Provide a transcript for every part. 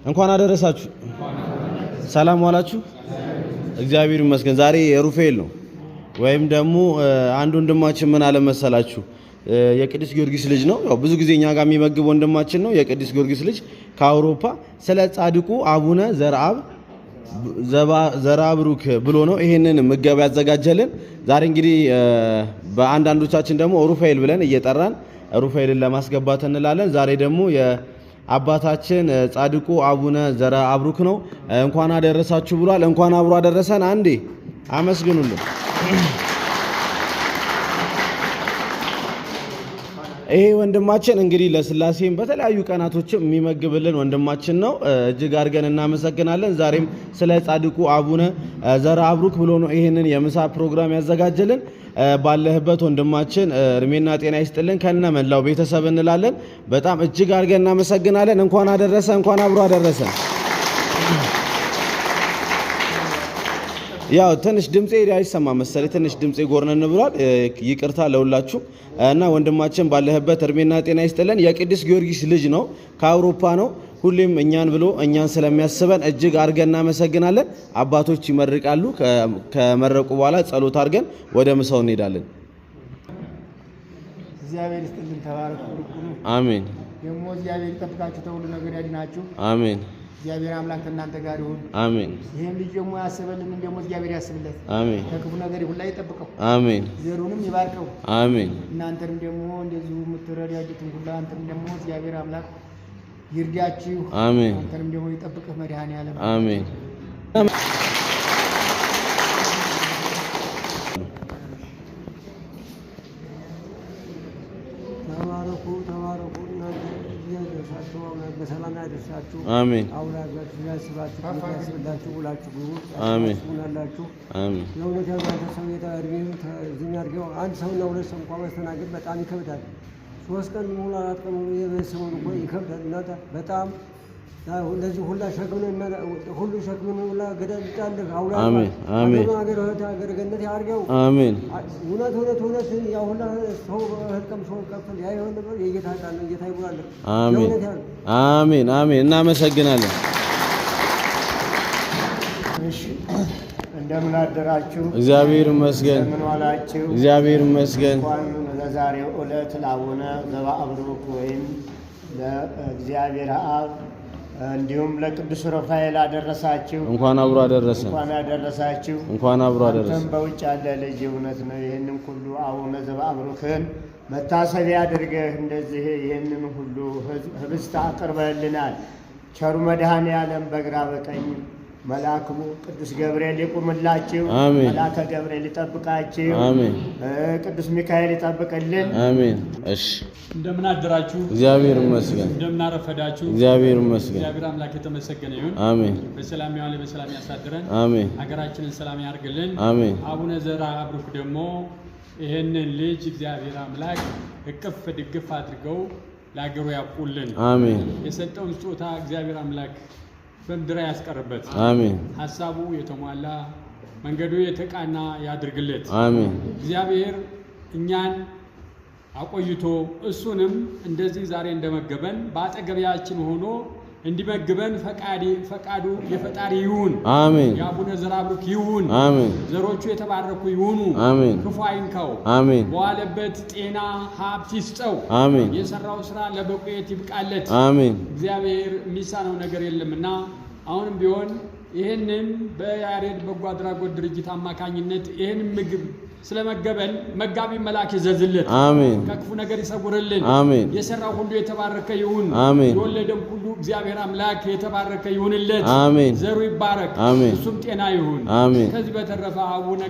እንኳን አደረሳችሁ። ሰላም ዋላችሁ። እግዚአብሔር ይመስገን። ዛሬ የሩፋኤል ነው ወይም ደግሞ አንድ ወንድማችን ምን አለ መሰላችሁ የቅዱስ ጊዮርጊስ ልጅ ነው። ያው ብዙ ጊዜ እኛ ጋር የሚመግብ ወንድማችን ነው። የቅዱስ ጊዮርጊስ ልጅ ከአውሮፓ ስለ ጻድቁ አቡነ ዘርአብሩክ ብሎ ነው ይሄንን ምገባ ያዘጋጀልን። ዛሬ እንግዲህ በአንዳንዶቻችን ደግሞ ሩፋኤል ብለን እየጠራን ሩፋኤልን ለማስገባት እንላለን። ዛሬ ደግሞ የአባታችን ጻድቁ አቡነ ዘርአብሩክ ነው። እንኳን አደረሳችሁ ብሏል። እንኳን አብሮ አደረሰን። አንዴ አመስግኑልን። ይሄ ወንድማችን እንግዲህ ለስላሴም በተለያዩ ቀናቶችም የሚመግብልን ወንድማችን ነው። እጅግ አድርገን እናመሰግናለን። ዛሬም ስለ ጻድቁ አቡነ ዘርአብሩክ ብሎ ነው ይሄንን የምሳ ፕሮግራም ያዘጋጀልን። ባለህበት ወንድማችን እድሜና ጤና ይስጥልን ከነ መላው ቤተሰብ እንላለን። በጣም እጅግ አድርገን እናመሰግናለን። እንኳን አደረሰ፣ እንኳን አብሮ አደረሰ። ያው ትንሽ ድምጼ አይሰማ መሰለኝ፣ ትንሽ ድምጼ ጎርነን ብሏል። ይቅርታ ለሁላችሁ እና ወንድማችን ባለህበት እድሜና ጤና ይስጥልን። የቅዱስ ጊዮርጊስ ልጅ ነው፣ ከአውሮፓ ነው። ሁሌም እኛን ብሎ እኛን ስለሚያስበን እጅግ አድርገን እናመሰግናለን። አባቶች ይመርቃሉ። ከመረቁ በኋላ ጸሎት አድርገን ወደ ምሳው እንሄዳለን። እግዚአብሔር ይስጥልን። ተባረኩ። አሜን። ደግሞ እግዚአብሔር ይጠብቃችሁ፣ ተሁሉ ነገር ያድናችሁ። አሜን። እግዚአብሔር አምላክ ከእናንተ ጋር ይሁን። አሜን። ይሄን ልጅ ደግሞ ያስበልን ደግሞ እግዚአብሔር ያስብለት። አሜን። ከክፉ ነገር ሁሉ ይጠብቀው። አሜን። ዘሩንም ይባርከው። አሜን። እናንተንም ደግሞ እንደዚሁ የምትረዳጁትን ሁሉ አንተንም ደግሞ እግዚአብሔር አምላክ ይርዳችሁ። አሜን። አንተንም ደግሞ ይጠብቅህ መድኃኔዓለም። አሜን። ተባረኩ። በሰላም ያደርሳችሁ። አሜን። አውላጋችሁ ያስባችሁ ውላችሁ ግቡ። አሜን። ሁላችሁ አሜን። ለእውነት ያዛተ ሰው የተርቢው ዝም ያድርገው። አንድ ሰውና ሁለት ሰው እንኳን ማስተናገድ በጣም ይከብዳል። 3 ቀን ሙሉ 4 ቀን ሙሉ የቤተሰቡን እኮ ይከብዳል። እና በጣም እንደዚህ ሁላ ሸክምን ሁሉ ሸክምን ሁላ ገደል ጣልህ። አውላ አሜን። አሜን። ሀገር ገነት ያድርገው። አሜን። እውነት ያው ሁላ ሰው ህልቀም ሰው ከፍል ያ ይሆን ነበር። የጌታ ቃል ነው። ጌታ ይባርክ። አሜን። አሜን። አሜን። እናመሰግናለን። እሺ፣ እንደምን አደራችሁ? እግዚአብሔር ይመስገን። እንደምን ዋላችሁ? እግዚአብሔር ይመስገን። እንኳን ለዛሬው ዕለት ለአቡነ ዘርአብሩክ ወይም ለእግዚአብሔር አብ እንዲሁም ለቅዱስ ሩፋኤል አደረሳችሁ። እንኳን አብሮ አደረሰ። እንኳን አደረሳችሁ። እንኳን አብሮ አደረሰ። አንተም በውጭ ያለ ልጅ እውነት ነው ይህንን ሁሉ አቡነ ዘርአብሩክን መታሰቢያ አድርገህ እንደዚህ ይህንን ሁሉ ህብስት አቅርበህልናል። ቸሩ መድኃኔዓለም በግራ በቀኝ መልአኩ ቅዱስ ገብርኤል ይቁምላችሁ። አሜን። መልአከ ገብርኤል ይጠብቃችሁ። አሜን። ቅዱስ ሚካኤል ይጠብቅልን። አሜን። እሺ፣ እንደምን አደራችሁ? እግዚአብሔር ይመስገን። እንደምን አረፈዳችሁ? እግዚአብሔር ይመስገን። እግዚአብሔር አምላክ የተመሰገነ ይሁን። አሜን። በሰላም ያዋለ በሰላም ያሳድረን። አሜን። ሀገራችንን ሰላም ያርግልን። አሜን። አቡነ ዘርአብሩክ ደግሞ ይሄንን ልጅ እግዚአብሔር አምላክ እቅፍ ድግፍ አድርገው ለሀገሩ ያብቁልን። አሜን። የሰጠውን ስጦታ እግዚአብሔር አምላክ በምድር ያስቀርበት። አሜን። ሐሳቡ የተሟላ መንገዱ የተቃና ያድርግለት። አሜን። እግዚአብሔር እኛን አቆይቶ እሱንም እንደዚህ ዛሬ እንደመገበን በአጠገቢያችን ሆኖ እንዲመግበን ፈቃዱ የፈጣሪ ይሁን። አሜን። የአቡነ ዘርአብሩክ ይሁን። አሜን። ዘሮቹ የተባረኩ ይሁኑ። አሜን። ክፉ አይንካው። አሜን። በዋለበት ጤና ሀብት ይስጠው። አሜን። የሰራው ስራ ለበቁየት ይብቃለት። አሜን። እግዚአብሔር የሚሳነው ነገር የለምና አሁንም ቢሆን ይህንን በያሬድ በጎ አድራጎት ድርጅት አማካኝነት ይህንን ምግብ ስለመገበን መጋቢ መልአክ ይዘዝለት። አሜን። ከክፉ ነገር ይሰውርልን። አሜን። የሰራው ሁሉ የተባረከ ይሁን። አሜን። የወለደው ሁሉ እግዚአብሔር አምላክ የተባረከ ይሁንለት። አሜን። ዘሩ ይባረክ። አሜን። እሱም ጤና ይሁን። አሜን። ከዚህ በተረፈ አቡነ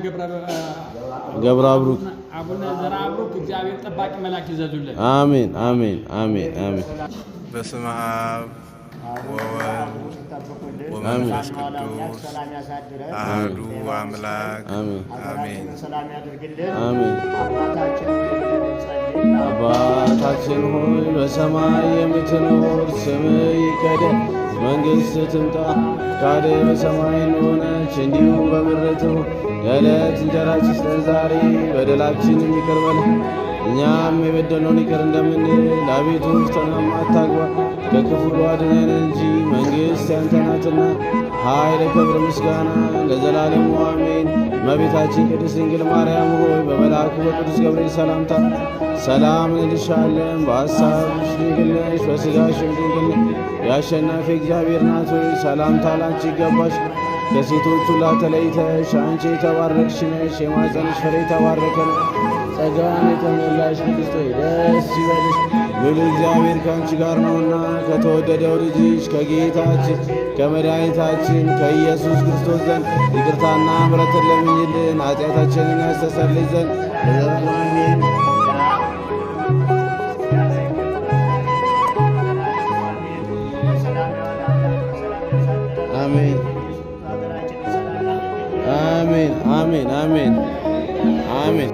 ዘርአብሩክ አቡነ ዘርአብሩክ እግዚአብሔር ጠባቂ መልአክ ይዘዙለት። አሜን። አሜን። አሜን። አሜን። በስመ አብ ወወልድ ወመንፈስ ቅዱስ አሐዱ አምላክ አሜን። አሜን። አባታችን ሆይ በሰማይ የምትኖር ስምህ ይቀደስ፣ መንግሥትህ ትምጣ፣ ፈቃድህ በሰማይ እንደሆነች እንዲሁም በምድር ትሁን። የዕለት እንጀራችንን ስጠን ዛሬ፣ በደላችንን ይቅር በለን እኛም የበደልነውን ይቅር እንደምንል፣ አቤቱ ፈተናም አታግባን ከክፉ አድነን እንጂ መንግሥት መንግሥት ያንተ ናትና ኃይል፣ ክብር፣ ምስጋና ለዘላለሙ አሜን። እመቤታችን ቅድስት ድንግል ማርያም ሆይ በመልአኩ በቅዱስ ገብርኤል ሰላምታ ሰላም እንልሻለን። በሐሳብሽ ድንግል ነሽ፣ በሥጋሽም ድንግል ነሽ። የአሸናፊ እግዚአብሔር እናት ሆይ ሰላምታ ላንቺ ይገባሽ። ከሴቶች ሁሉ ተለይተሽ አንቺ የተባረክሽ ነሽ፣ የማኅፀንሽ ፍሬ የተባረከ ነው። ጸጋን የተሞላሽ ቅድስት ሆይ ደስ ይበልሽ፣ ሙሉ እግዚአብሔር ከአንቺ ጋር ነውና ከተወደደው ልጅሽ ከጌታችን ከመድኃኒታችን ከኢየሱስ ክርስቶስ ዘንድ ይቅርታና ምሕረትን ለምኝልን ኃጢአታችንን ያስተሰርይ ዘንድ ለዘላለሙ አሜን። አሜን አሜን አሜን አሜን።